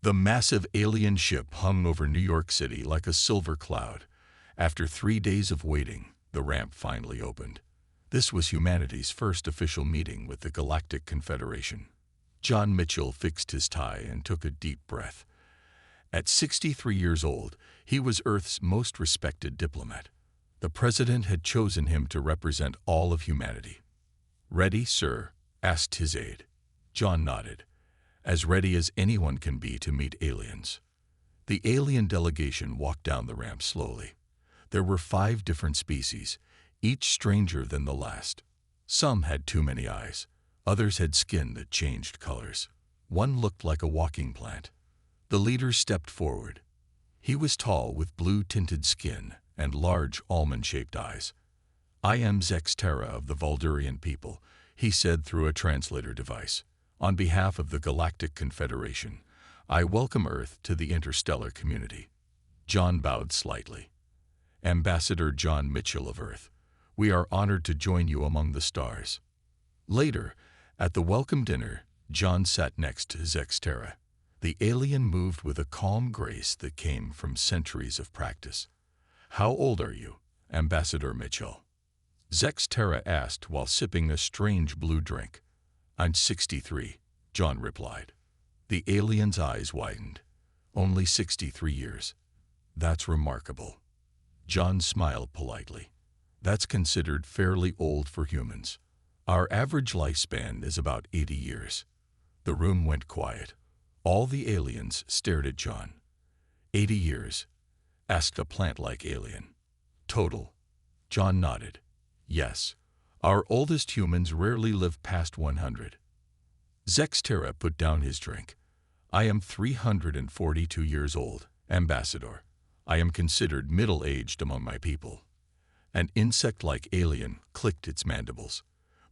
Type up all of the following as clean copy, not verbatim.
The massive alien ship hung over New York City like a silver cloud. After 3 days of waiting, the ramp finally opened. This was humanity's first official meeting with the Galactic Confederation. John Mitchell fixed his tie and took a deep breath. At 63 years old, he was Earth's most respected diplomat. The president had chosen him to represent all of humanity. "Ready, sir?" asked his aide. John nodded. "As ready as anyone can be to meet aliens." The alien delegation walked down the ramp slowly. There were 5 different species, each stranger than the last. Some had too many eyes. Others had skin that changed colors. One looked like a walking plant. The leader stepped forward. He was tall with blue-tinted skin and large almond-shaped eyes. "I am Zex Terra of the Valdurian people," he said through a translator device. "On behalf of the Galactic Confederation, I welcome Earth to the interstellar community." John bowed slightly. "Ambassador John Mitchell of Earth, we are honored to join you among the stars." Later, at the welcome dinner, John sat next to Zex Terra. The alien moved with a calm grace that came from centuries of practice. "How old are you, Ambassador Mitchell?" Zex Terra asked while sipping a strange blue drink. "I'm 63, John replied. The alien's eyes widened. "Only 63 years. That's remarkable." John smiled politely. "That's considered fairly old for humans. Our average lifespan is about 80 years. The room went quiet. All the aliens stared at John. "80 years?" asked a plant-like alien. "Total?" John nodded. "Yes. Our oldest humans rarely live past 100. Zex Terra put down his drink. "I am 342 years old, Ambassador. I am considered middle-aged among my people." An insect-like alien clicked its mandibles.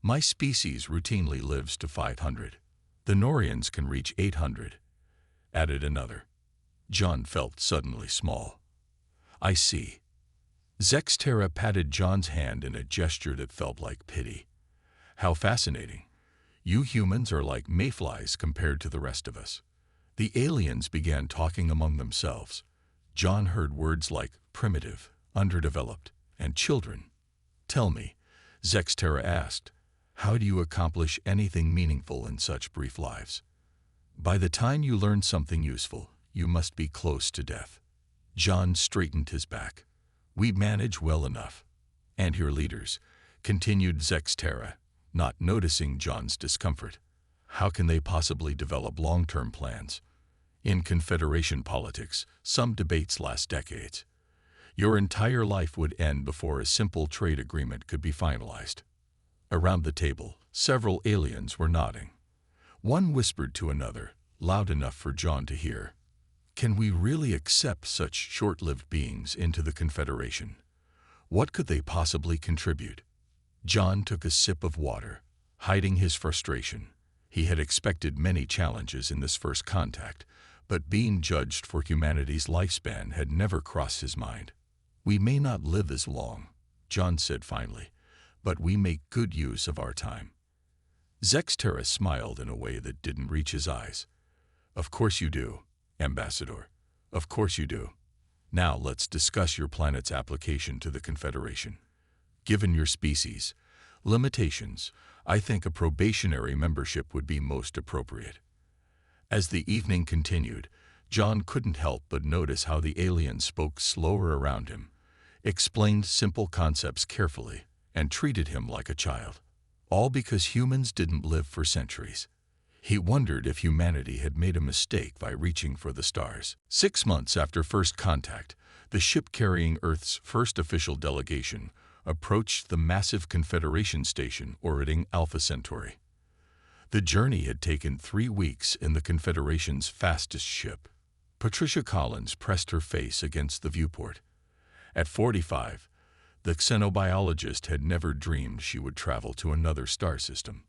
"My species routinely lives to 500. The Norians can reach 800, added another. John felt suddenly small. "I see." Zex Terra patted John's hand in a gesture that felt like pity. "How fascinating. You humans are like mayflies compared to the rest of us." The aliens began talking among themselves. John heard words like primitive, underdeveloped, and children. "Tell me," Zex Terra asked, "how do you accomplish anything meaningful in such brief lives? By the time you learn something useful, you must be close to death." John straightened his back. "We manage well enough." "And your leaders," continued Zex Terra, not noticing John's discomfort. "How can they possibly develop long-term plans? In Confederation politics, some debates last decades. Your entire life would end before a simple trade agreement could be finalized." Around the table, several aliens were nodding. One whispered to another, loud enough for John to hear, "Can we really accept such short-lived beings into the Confederation? What could they possibly contribute?" John took a sip of water, hiding his frustration. He had expected many challenges in this first contact, but being judged for humanity's lifespan had never crossed his mind. "We may not live as long," John said finally, "but we make good use of our time." Zex Terra smiled in a way that didn't reach his eyes. "Of course you do, Ambassador. Of course you do. Now let's discuss your planet's application to the Confederation. Given your species limitations, I think a probationary membership would be most appropriate." As the evening continued, John couldn't help but notice how the alien spoke slower around him, explained simple concepts carefully, and treated him like a child. All because humans didn't live for centuries. He wondered if humanity had made a mistake by reaching for the stars. 6 months after first contact, the ship carrying Earth's first official delegation approached the massive Confederation station orbiting Alpha Centauri. The journey had taken 3 weeks in the Confederation's fastest ship. Patricia Collins pressed her face against the viewport. At 45, the xenobiologist had never dreamed she would travel to another star system.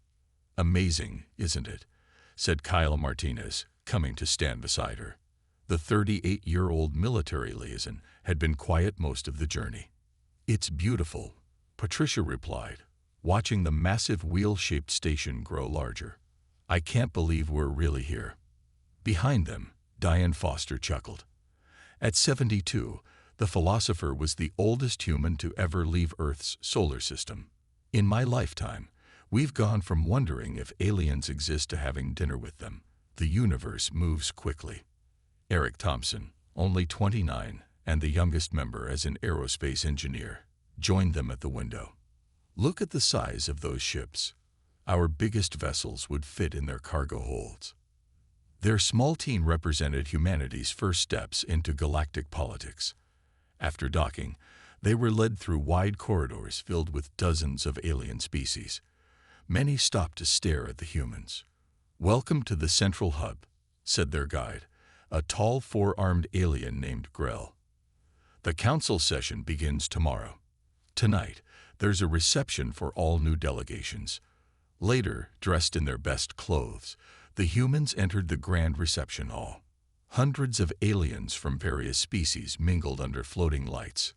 "Amazing, isn't it?" said Kyle Martinez, coming to stand beside her. The 38-year-old military liaison had been quiet most of the journey. "It's beautiful," Patricia replied, watching the massive wheel-shaped station grow larger. "I can't believe we're really here." Behind them, Diane Foster chuckled. At 72, the philosopher was the oldest human to ever leave Earth's solar system. In my lifetime, we've gone from wondering if aliens exist to having dinner with them. The universe moves quickly. Eric Thompson, only 29, and the youngest member as an aerospace engineer, joined them at the window. Look at the size of those ships. Our biggest vessels would fit in their cargo holds. Their small team represented humanity's first steps into galactic politics. After docking, they were led through wide corridors filled with dozens of alien species. Many stopped to stare at the humans. "Welcome to the Central Hub," said their guide, a tall four-armed alien named Grell. "The council session begins tomorrow. Tonight, there's a reception for all new delegations." Later, dressed in their best clothes, the humans entered the grand reception hall. Hundreds of aliens from various species mingled under floating lights.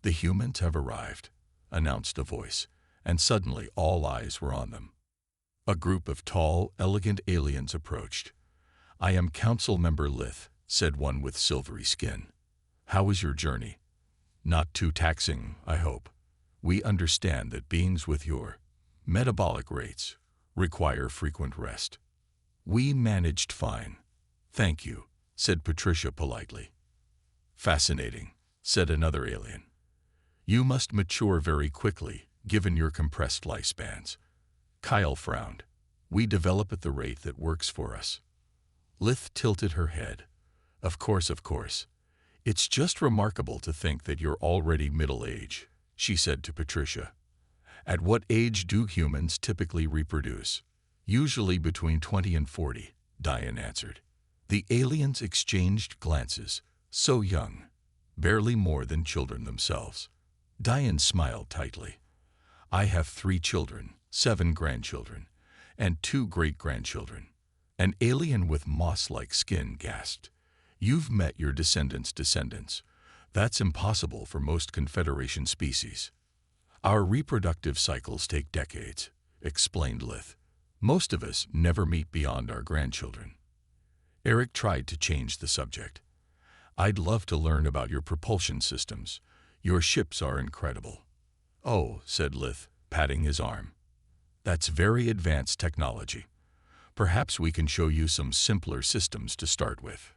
"The humans have arrived," announced a voice, and suddenly all eyes were on them. A group of tall, elegant aliens approached. "I am Council Member Lith," said one with silvery skin. "How was your journey?" "Not too taxing, I hope. We understand that beings with your metabolic rates require frequent rest." "We managed fine. Thank you," said Patricia politely. "Fascinating," said another alien. "You must mature very quickly, given your compressed lifespans." Kyle frowned. "We develop at the rate that works for us." Lith tilted her head. Of course. It's just remarkable to think that you're already middle-aged," she said to Patricia. "At what age do humans typically reproduce?" "Usually between 20 and 40, Diane answered. The aliens exchanged glances. So young, barely more than children themselves. Diane smiled tightly. "I have 3 children, 7 grandchildren, and 2 great-grandchildren." An alien with moss-like skin gasped. "You've met your descendants' descendants. That's impossible for most Confederation species." "Our reproductive cycles take decades," explained Lith. "Most of us never meet beyond our grandchildren." Eric tried to change the subject. "I'd love to learn about your propulsion systems. Your ships are incredible." "Oh," said Lith, patting his arm. "That's very advanced technology. Perhaps we can show you some simpler systems to start with."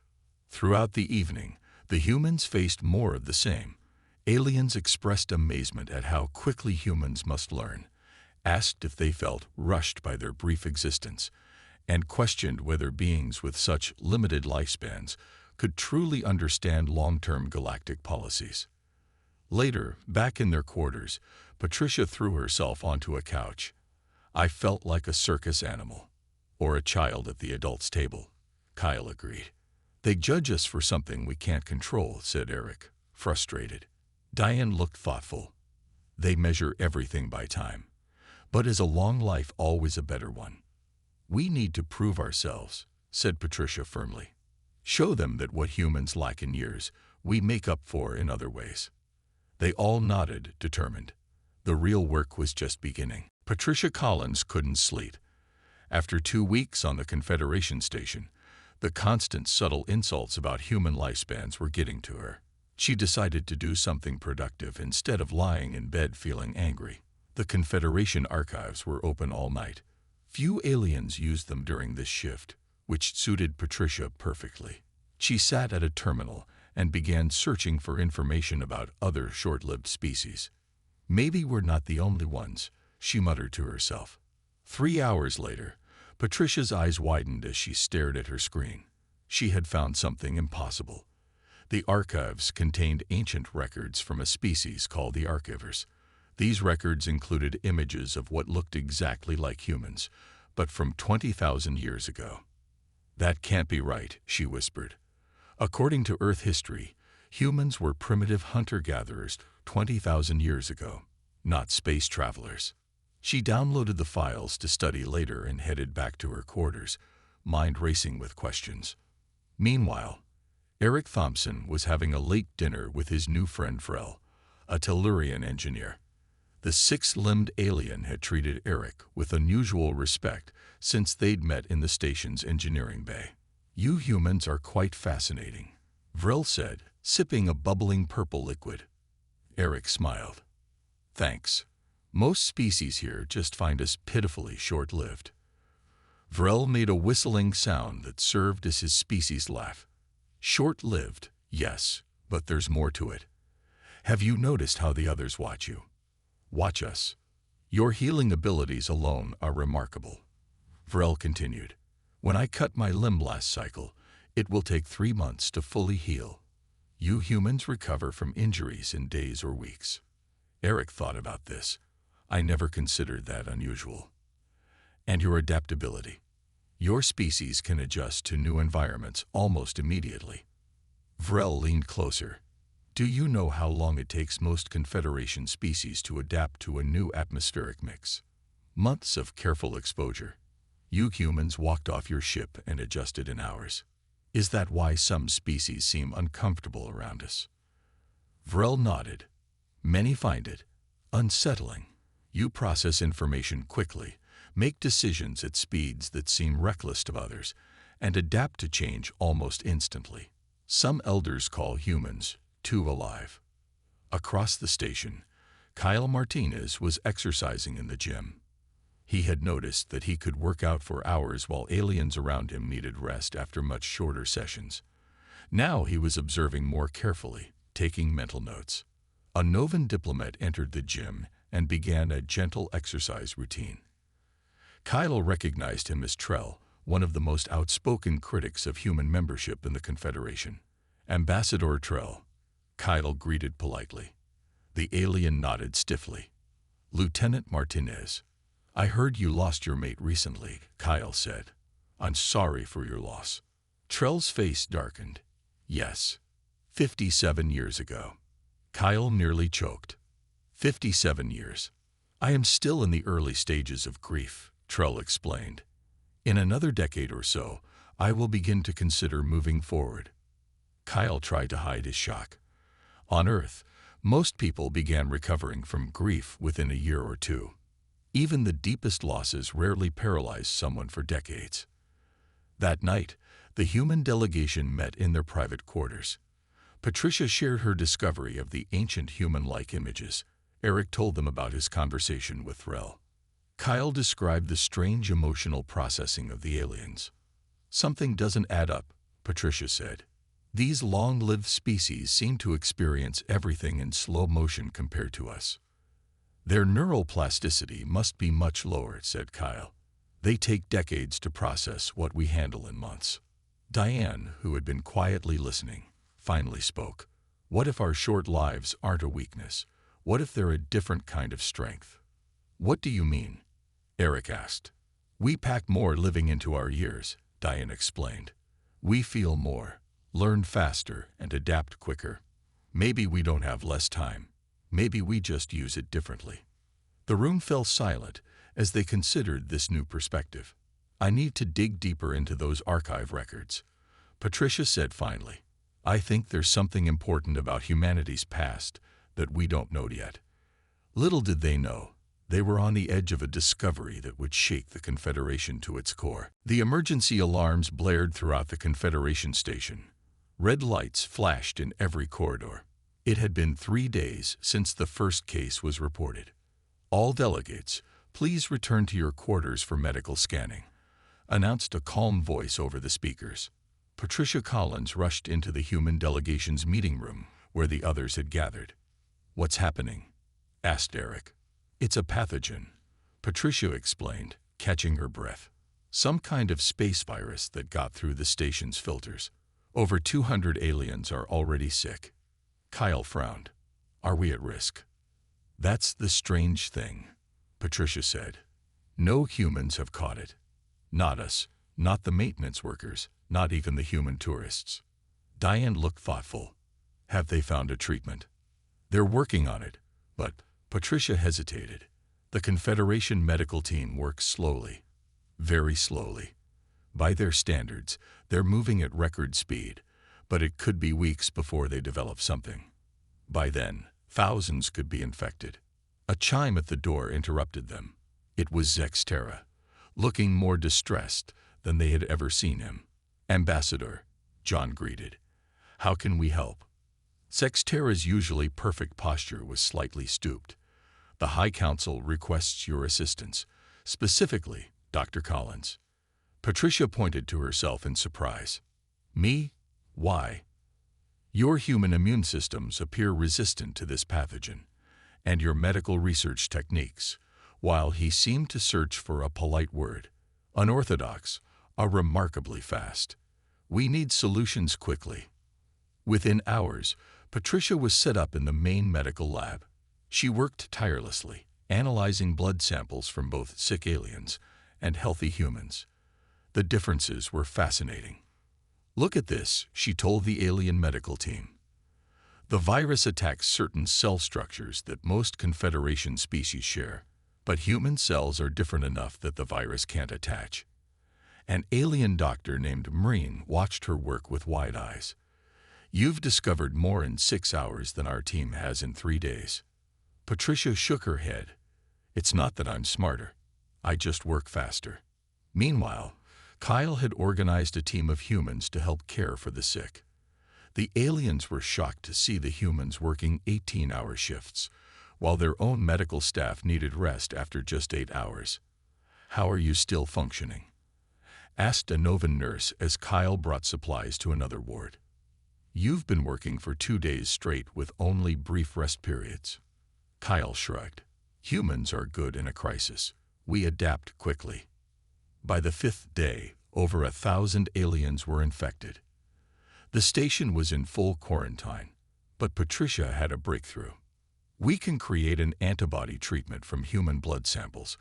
Throughout the evening, the humans faced more of the same. Aliens expressed amazement at how quickly humans must learn, asked if they felt rushed by their brief existence, and questioned whether beings with such limited lifespans could truly understand long-term galactic policies. Later, back in their quarters, Patricia threw herself onto a couch. "I felt like a circus animal. Or a child at the adults' table," Kyle agreed. "They judge us for something we can't control," said Eric, frustrated. Diane looked thoughtful. "They measure everything by time. But is a long life always a better one?" "We need to prove ourselves," said Patricia firmly. "Show them that what humans lack in years, we make up for in other ways." They all nodded, determined. The real work was just beginning. Patricia Collins couldn't sleep. After 2 weeks on the Confederation station, the constant subtle insults about human lifespans were getting to her. She decided to do something productive instead of lying in bed feeling angry. The Confederation archives were open all night. Few aliens used them during this shift, which suited Patricia perfectly. She sat at a terminal and began searching for information about other short-lived species. "Maybe we're not the only ones," she muttered to herself. 3 hours later, Patricia's eyes widened as she stared at her screen. She had found something impossible. The archives contained ancient records from a species called the Archivers. These records included images of what looked exactly like humans, but from 20,000 years ago. "That can't be right," she whispered. "According to Earth history, humans were primitive hunter-gatherers 20,000 years ago, not space travelers." She downloaded the files to study later and headed back to her quarters, mind racing with questions. Meanwhile, Eric Thompson was having a late dinner with his new friend Frel, a Tellurian engineer. The 6-limbed alien had treated Eric with unusual respect since they'd met in the station's engineering bay. You humans are quite fascinating, Vril said, sipping a bubbling purple liquid. Eric smiled. Thanks. Most species here just find us pitifully short-lived. Vril made a whistling sound that served as his species' laugh. Short-lived, yes, but there's more to it. Have you noticed how the others watch you? Watch us. Your healing abilities alone are remarkable. Vril continued. When I cut my limb last cycle, it will take 3 months to fully heal. You humans recover from injuries in days or weeks. Eric thought about this. I never considered that unusual. And your adaptability. Your species can adjust to new environments almost immediately. Vril leaned closer. Do you know how long it takes most Confederation species to adapt to a new atmospheric mix? Months of careful exposure. You humans walked off your ship and adjusted in hours. Is that why some species seem uncomfortable around us? Vril nodded. Many find it unsettling. You process information quickly, make decisions at speeds that seem reckless to others, and adapt to change almost instantly. Some elders call humans too alive. Across the station, Kyle Martinez was exercising in the gym. He had noticed that he could work out for hours while aliens around him needed rest after much shorter sessions. Now he was observing more carefully, taking mental notes. A Novan diplomat entered the gym and began a gentle exercise routine. Kyle recognized him as Trell, one of the most outspoken critics of human membership in the Confederation. Ambassador Trell, Kyle greeted politely. The alien nodded stiffly. Lieutenant Martinez, I heard you lost your mate recently, Kyle said. I'm sorry for your loss. Trell's face darkened. Yes, 57 years ago. Kyle nearly choked. 57 years. I am still in the early stages of grief, Trell explained. In another decade or so, I will begin to consider moving forward. Kyle tried to hide his shock. On Earth, most people began recovering from grief within a year or two. Even the deepest losses rarely paralyze someone for decades. That night, the human delegation met in their private quarters. Patricia shared her discovery of the ancient human-like images. Eric told them about his conversation with Vril. Kyle described the strange emotional processing of the aliens. Something doesn't add up, Patricia said. These long-lived species seem to experience everything in slow motion compared to us. Their neural plasticity must be much lower, said Kyle. They take decades to process what we handle in months. Diane, who had been quietly listening, finally spoke. What if our short lives aren't a weakness? What if they're a different kind of strength? What do you mean? Eric asked. We pack more living into our years, Diane explained. We feel more, learn faster, and adapt quicker. Maybe we don't have less time. Maybe we just use it differently. The room fell silent as they considered this new perspective. I need to dig deeper into those archive records, Patricia said finally. I think there's something important about humanity's past that we don't know yet. Little did they know, they were on the edge of a discovery that would shake the Confederation to its core. The emergency alarms blared throughout the Confederation station. Red lights flashed in every corridor. It had been 3 days since the first case was reported. All delegates, please return to your quarters for medical scanning, announced a calm voice over the speakers. Patricia Collins rushed into the human delegation's meeting room where the others had gathered. What's happening? Asked Eric. It's a pathogen, Patricia explained, catching her breath. Some kind of space virus that got through the station's filters. Over 200 aliens are already sick. Kyle frowned. Are we at risk? That's the strange thing, Patricia said. No humans have caught it. Not us, not the maintenance workers, not even the human tourists. Diane looked thoughtful. Have they found a treatment? They're working on it, but Patricia hesitated. The Confederation medical team works slowly, very slowly. By their standards, they're moving at record speed, but it could be weeks before they develop something. By then, thousands could be infected. A chime at the door interrupted them. It was Zexterra, looking more distressed than they had ever seen him. "Ambassador," John greeted. "How can we help?" Sextera's usually perfect posture was slightly stooped. "The High Council requests your assistance, specifically, Dr. Collins." Patricia pointed to herself in surprise. "Me? Why?" "Your human immune systems appear resistant to this pathogen, and your medical research techniques, while he seemed to search for a polite word, unorthodox, are remarkably fast. We need solutions quickly." Within hours, Patricia was set up in the main medical lab. She worked tirelessly, analyzing blood samples from both sick aliens and healthy humans. The differences were fascinating. "Look at this," she told the alien medical team. "The virus attacks certain cell structures that most Confederation species share, but human cells are different enough that the virus can't attach." An alien doctor named Marine watched her work with wide eyes. "You've discovered more in 6 hours than our team has in 3 days." Patricia shook her head. "It's not that I'm smarter. I just work faster." Meanwhile, Kyle had organized a team of humans to help care for the sick. The aliens were shocked to see the humans working 18-hour shifts, while their own medical staff needed rest after just 8 hours. "How are you still functioning?" asked a Novan nurse as Kyle brought supplies to another ward. "You've been working for 2 days straight with only brief rest periods." Kyle shrugged. "Humans are good in a crisis. We adapt quickly." By the 5th day, over 1,000 aliens were infected. The station was in full quarantine, but Patricia had a breakthrough. "We can create an antibody treatment from human blood samples,"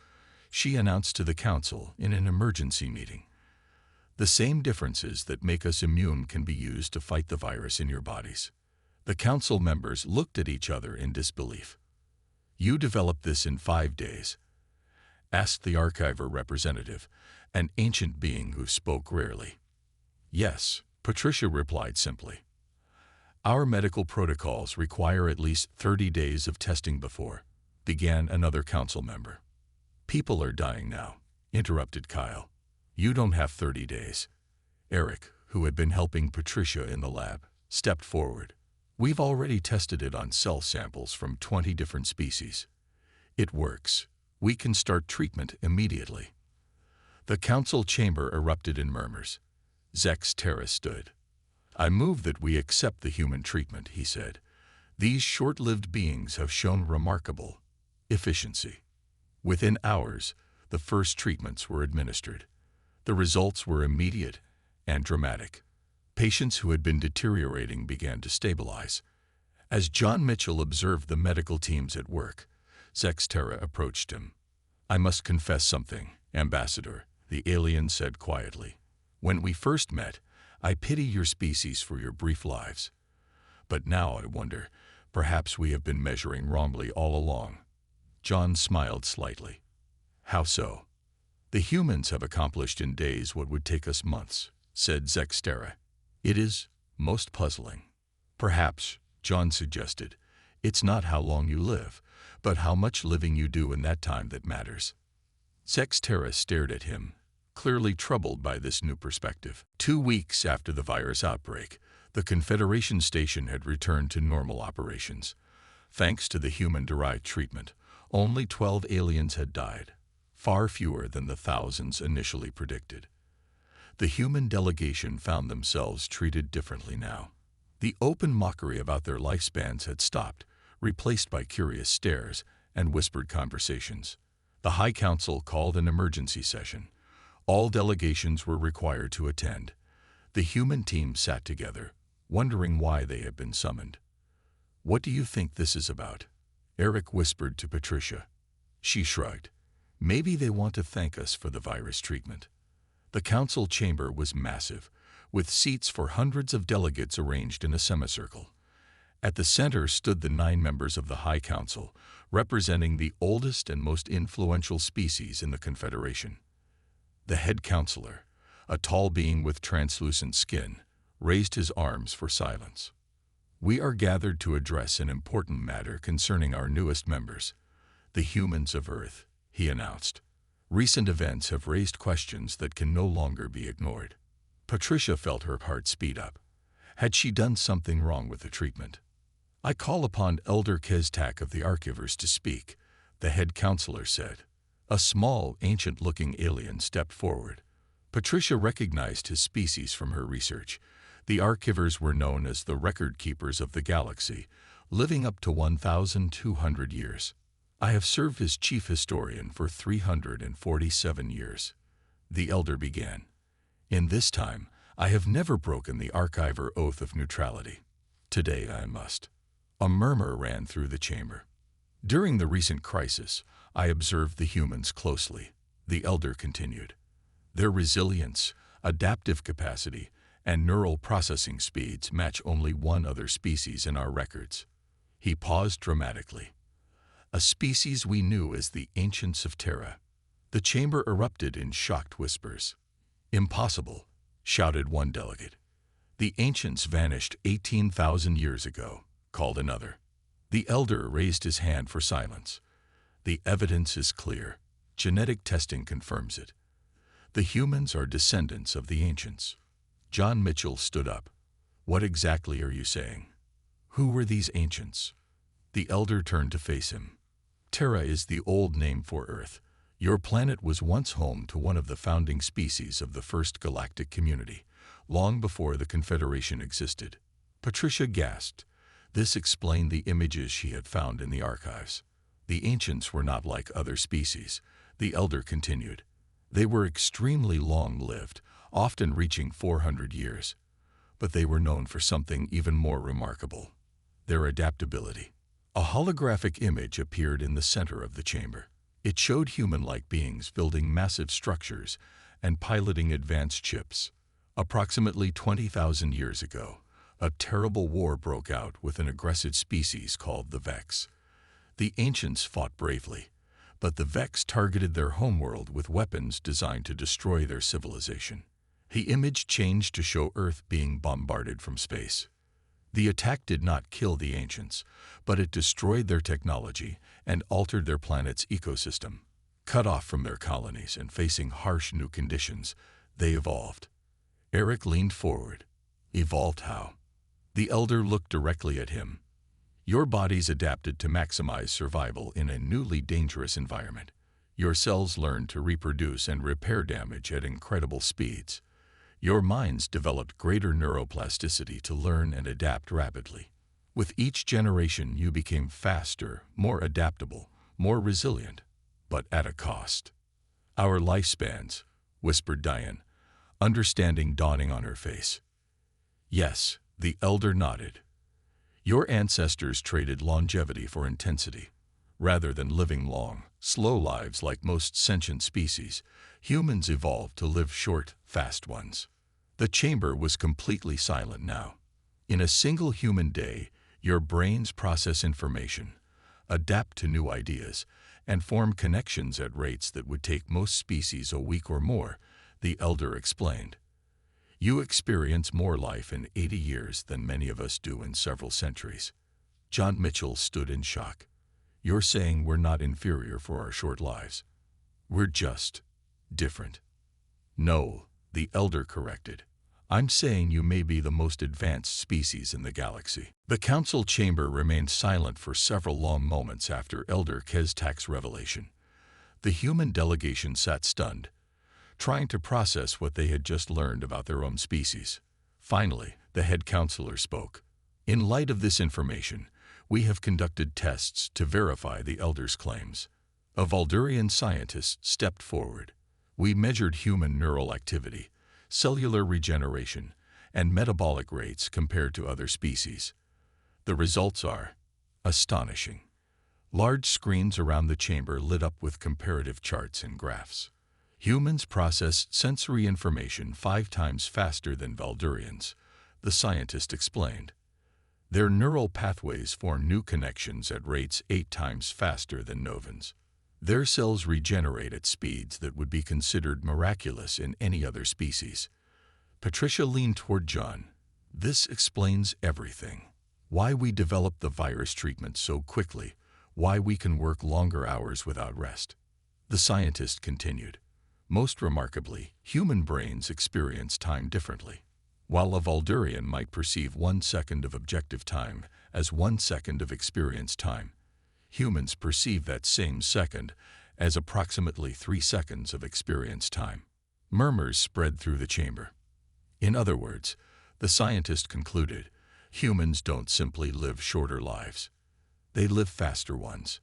she announced to the council in an emergency meeting. "The same differences that make us immune can be used to fight the virus in your bodies." The council members looked at each other in disbelief. "You developed this in 5 days?" asked the archiver representative, an ancient being who spoke rarely. "Yes," Patricia replied simply. "Our medical protocols require at least 30 days of testing before," began another council member. "People are dying now," interrupted Kyle. "You don't have 30 days." Eric, who had been helping Patricia in the lab, stepped forward. "We've already tested it on cell samples from 20 different species. It works. We can start treatment immediately." The council chamber erupted in murmurs. Sextera stood. "I move that we accept the human treatment," he said. "These short-lived beings have shown remarkable efficiency." Within hours, the first treatments were administered. The results were immediate and dramatic. Patients who had been deteriorating began to stabilize. As John Mitchell observed the medical teams at work, Sextera approached him. "I must confess something, Ambassador," the alien said quietly. "When we first met, I pity your species for your brief lives. But now I wonder, perhaps we have been measuring wrongly all along." John smiled slightly. "How so?" "The humans have accomplished in days what would take us months," said Sextera. "It is most puzzling." "Perhaps," John suggested, "it's not how long you live, but how much living you do in that time that matters." Sextera stared at him, clearly troubled by this new perspective. 2 weeks after the virus outbreak, the Confederation station had returned to normal operations. Thanks to the human-derived treatment, only 12 aliens had died, far fewer than the thousands initially predicted. The human delegation found themselves treated differently now. The open mockery about their lifespans had stopped, replaced by curious stares and whispered conversations. The High Council called an emergency session. All delegations were required to attend. The human team sat together, wondering why they had been summoned. "What do you think this is about?" Eric whispered to Patricia. She shrugged. "Maybe they want to thank us for the virus treatment." The council chamber was massive, with seats for hundreds of delegates arranged in a semicircle. At the center stood the 9 members of the High Council, representing the oldest and most influential species in the Confederation. The head counselor, a tall being with translucent skin, raised his arms for silence. "We are gathered to address an important matter concerning our newest members, the humans of Earth," he announced. "Recent events have raised questions that can no longer be ignored." Patricia felt her heart speed up. Had she done something wrong with the treatment? I call upon Elder Keztak of the Archivers to speak, the head counselor said. A small, ancient-looking alien stepped forward. Patricia recognized his species from her research. The Archivers were known as the record keepers of the galaxy, living up to 1,200 years. I have served as chief historian for 347 years. The elder began. In this time, I have never broken the Archiver oath of neutrality. Today I must. A murmur ran through the chamber. During the recent crisis, I observed the humans closely. The elder continued. Their resilience, adaptive capacity, and neural processing speeds match only one other species in our records. He paused dramatically. A species we knew as the Ancients of Terra. The chamber erupted in shocked whispers. Impossible, shouted one delegate. The Ancients vanished 18,000 years ago, called another. The elder raised his hand for silence. The evidence is clear. Genetic testing confirms it. The humans are descendants of the Ancients. John Mitchell stood up. What exactly are you saying? Who were these Ancients? The elder turned to face him. Terra is the old name for Earth. Your planet was once home to one of the founding species of the first galactic community, long before the Confederation existed. Patricia gasped. This explained the images she had found in the archives. The Ancients were not like other species, the elder continued. They were extremely long-lived, often reaching 400 years. But they were known for something even more remarkable: their adaptability. A holographic image appeared in the center of the chamber. It showed human-like beings building massive structures and piloting advanced ships. Approximately 20,000 years ago, a terrible war broke out with an aggressive species called the Vex. The Ancients fought bravely, but the Vex targeted their homeworld with weapons designed to destroy their civilization. The image changed to show Earth being bombarded from space. The attack did not kill the Ancients, but it destroyed their technology and altered their planet's ecosystem. Cut off from their colonies and facing harsh new conditions, they evolved. Eric leaned forward. Evolved how? The elder looked directly at him. Your bodies adapted to maximize survival in a newly dangerous environment. Your cells learned to reproduce and repair damage at incredible speeds. Your minds developed greater neuroplasticity to learn and adapt rapidly. With each generation, you became faster, more adaptable, more resilient, but at a cost. Our lifespans, whispered Diane, understanding dawning on her face. Yes, the elder nodded. Your ancestors traded longevity for intensity. Rather than living long, slow lives like most sentient species, humans evolved to live short, fast ones. The chamber was completely silent now. In a single human day, your brains process information, adapt to new ideas, and form connections at rates that would take most species a week or more, the elder explained. You experience more life in 80 years than many of us do in several centuries. John Mitchell stood in shock. You're saying we're not inferior for our short lives. We're just different. No, the elder corrected. I'm saying you may be the most advanced species in the galaxy. The council chamber remained silent for several long moments after Elder Keztak's revelation. The human delegation sat stunned, trying to process what they had just learned about their own species. Finally, the head counselor spoke. In light of this information, we have conducted tests to verify the elder's claims. A Valdurian scientist stepped forward. We measured human neural activity, cellular regeneration, and metabolic rates compared to other species. The results are astonishing. Large screens around the chamber lit up with comparative charts and graphs. Humans process sensory information 5 times faster than Valdurians, the scientist explained. Their neural pathways form new connections at rates 8 times faster than Novans. Their cells regenerate at speeds that would be considered miraculous in any other species. Patricia leaned toward John. This explains everything. Why we developed the virus treatment so quickly, why we can work longer hours without rest. The scientist continued. Most remarkably, human brains experience time differently. While a Valdurian might perceive 1 second of objective time as 1 second of experienced time, humans perceive that same second as approximately 3 seconds of experienced time. Murmurs spread through the chamber. In other words, the scientist concluded, humans don't simply live shorter lives. They live faster ones.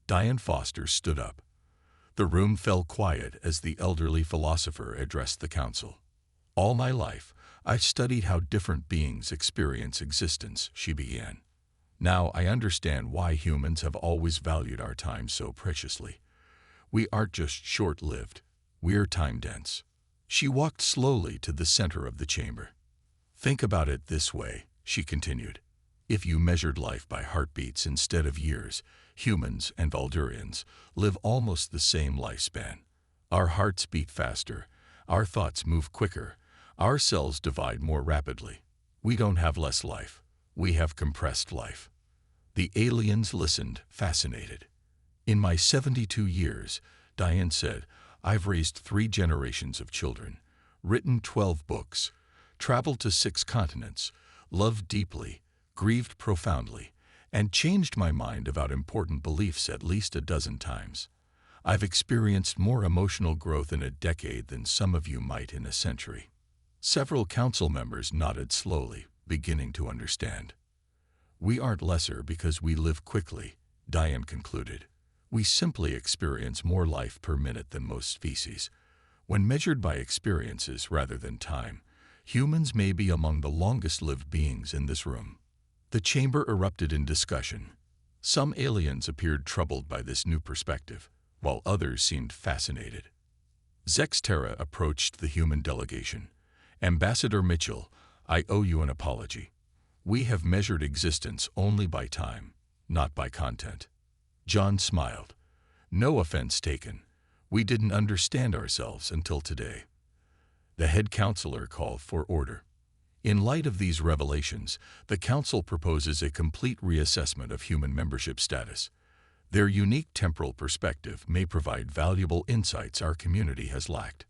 Diane Foster stood up. The room fell quiet as the elderly philosopher addressed the council. All my life, I've studied how different beings experience existence, she began. Now I understand why humans have always valued our time so preciously. We aren't just short-lived, we're time-dense. She walked slowly to the center of the chamber. Think about it this way, she continued. If you measured life by heartbeats instead of years, humans and Valdurians live almost the same lifespan. Our hearts beat faster, our thoughts move quicker, our cells divide more rapidly. We don't have less life, we have compressed life. The aliens listened, fascinated. In my 72 years, Diane said, I've raised 3 generations of children, written 12 books, traveled to 6 continents, loved deeply, grieved profoundly, and changed my mind about important beliefs at least a dozen times. I've experienced more emotional growth in a decade than some of you might in a century. Several council members nodded slowly, beginning to understand. We aren't lesser because we live quickly, Diane concluded. We simply experience more life per minute than most species. When measured by experiences rather than time, humans may be among the longest-lived beings in this room. The chamber erupted in discussion. Some aliens appeared troubled by this new perspective, while others seemed fascinated. Zexterra approached the human delegation. Ambassador Mitchell, I owe you an apology. We have measured existence only by time, not by content. John smiled. No offense taken. We didn't understand ourselves until today. The head counselor called for order. In light of these revelations, the council proposes a complete reassessment of human membership status. Their unique temporal perspective may provide valuable insights our community has lacked.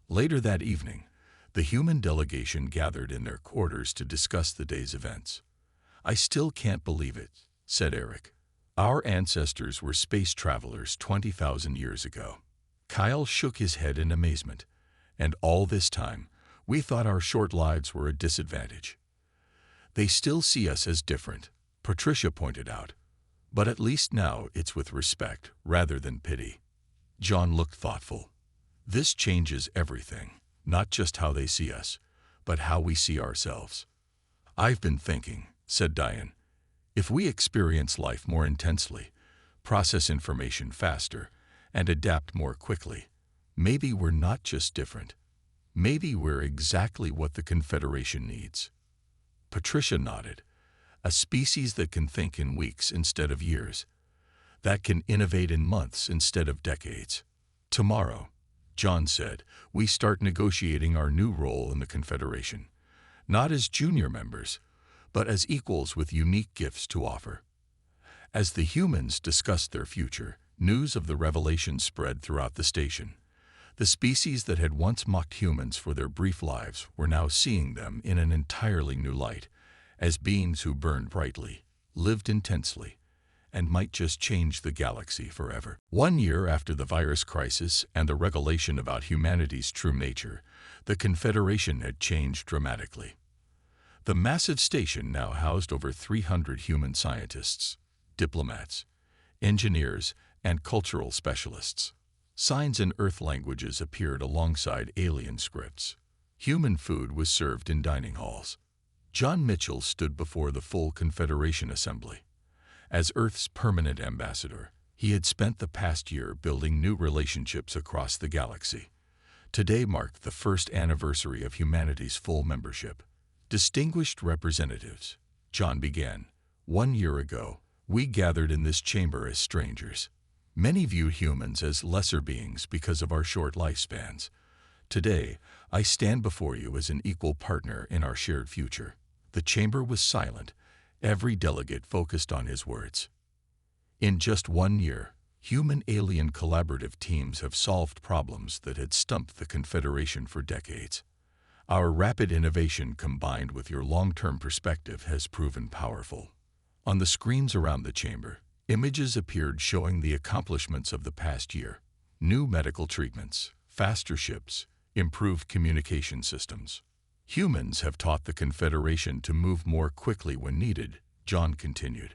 Later that evening, the human delegation gathered in their quarters to discuss the day's events. I still can't believe it, said Eric. Our ancestors were space travelers 20,000 years ago. Kyle shook his head in amazement. And all this time, we thought our short lives were a disadvantage. They still see us as different, Patricia pointed out. But at least now it's with respect rather than pity. John looked thoughtful. This changes everything, not just how they see us, but how we see ourselves. I've been thinking, said Diane, if we experience life more intensely, process information faster, and adapt more quickly, maybe we're not just different. Maybe we're exactly what the Confederation needs. Patricia nodded. A species that can think in weeks instead of years. That can innovate in months instead of decades. Tomorrow, John said, we start negotiating our new role in the Confederation. Not as junior members, but as equals with unique gifts to offer. As the humans discussed their future, news of the revelation spread throughout the station. The species that had once mocked humans for their brief lives were now seeing them in an entirely new light, as beings who burned brightly, lived intensely, and might just change the galaxy forever. 1 year after the virus crisis and the revelation about humanity's true nature, the Confederation had changed dramatically. The massive station now housed over 300 human scientists, diplomats, engineers, and cultural specialists. Signs in Earth languages appeared alongside alien scripts. Human food was served in dining halls. John Mitchell stood before the full Confederation Assembly. As Earth's permanent ambassador, he had spent the past year building new relationships across the galaxy. Today marked the first anniversary of humanity's full membership. Distinguished representatives, John began, 1 year ago, we gathered in this chamber as strangers. Many viewed humans as lesser beings because of our short lifespans. Today, I stand before you as an equal partner in our shared future. The chamber was silent. Every delegate focused on his words. In just 1 year, Human-alien collaborative teams have solved problems that had stumped the Confederation for decades. Our rapid innovation combined with your long-term perspective has proven powerful. On the screens around the chamber, images appeared showing the accomplishments of the past year. New medical treatments, faster ships, improved communication systems. Humans have taught the Confederation to move more quickly when needed, John continued.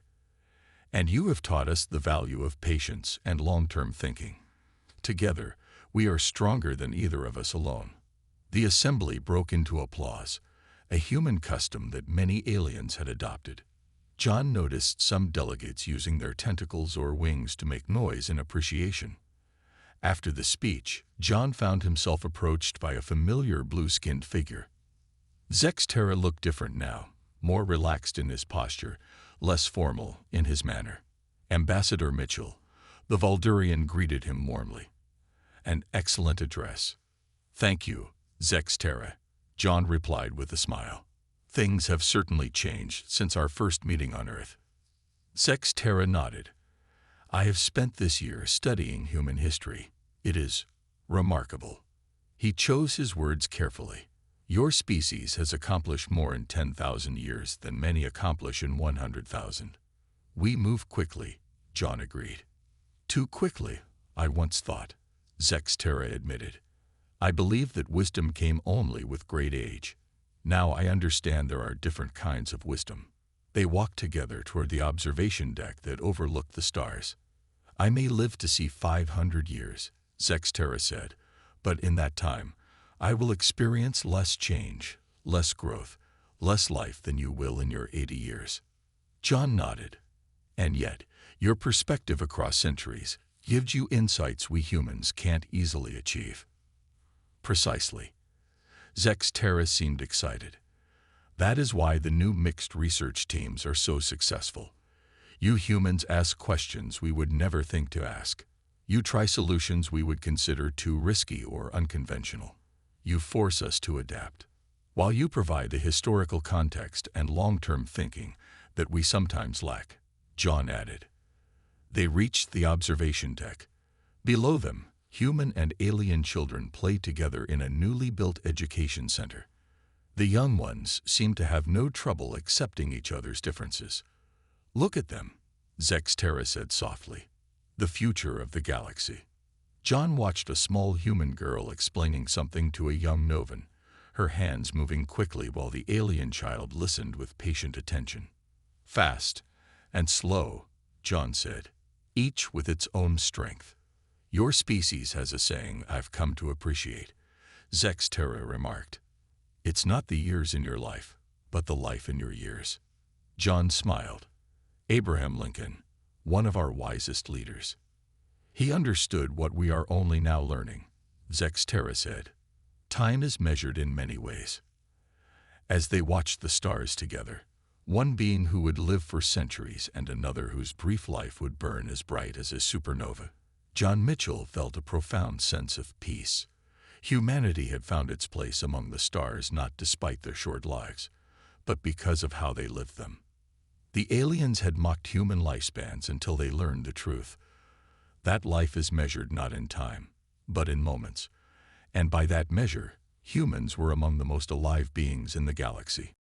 And you have taught us the value of patience and long-term thinking. Together, we are stronger than either of us alone. The assembly broke into applause, a human custom that many aliens had adopted. John noticed some delegates using their tentacles or wings to make noise in appreciation. After the speech, John found himself approached by a familiar blue-skinned figure. Zexterra looked different now, more relaxed in his posture, less formal in his manner. Ambassador Mitchell, the Valdurian, greeted him warmly. An excellent address. Thank you, Zexterra, John replied with a smile. Things have certainly changed since our first meeting on Earth. Zexterra nodded. I have spent this year studying human history. It is remarkable. He chose his words carefully. Your species has accomplished more in 10,000 years than many accomplish in 100,000. We move quickly, John agreed. Too quickly, I once thought, Zexterra admitted. I believed that wisdom came only with great age. Now I understand there are different kinds of wisdom. They walked together toward the observation deck that overlooked the stars. I may live to see 500 years, Zexterra said, but in that time, I will experience less change, less growth, less life than you will in your 80 years. John nodded. And yet, your perspective across centuries gives you insights we humans can't easily achieve. Precisely. Zexterra seemed excited. That is why the new mixed research teams are so successful. You humans ask questions we would never think to ask. You try solutions we would consider too risky or unconventional. You force us to adapt. While you provide the historical context and long-term thinking that we sometimes lack, John added. They reached the observation deck. Below them, human and alien children play together in a newly built education center. The young ones seem to have no trouble accepting each other's differences. Look at them, Zexterra said softly. The future of the galaxy. John watched a small human girl explaining something to a young Novan, her hands moving quickly while the alien child listened with patient attention. Fast and slow, John said, each with its own strength. Your species has a saying I've come to appreciate, Zexterra remarked. It's not the years in your life, but the life in your years. John smiled. Abraham Lincoln, one of our wisest leaders. He understood what we are only now learning, Zexterra said. Time is measured in many ways. As they watched the stars together, one being who would live for centuries and another whose brief life would burn as bright as a supernova, John Mitchell felt a profound sense of peace. Humanity had found its place among the stars not despite their short lives, but because of how they lived them. The aliens had mocked human lifespans until they learned the truth. That life is measured not in time, but in moments, and by that measure, humans were among the most alive beings in the galaxy.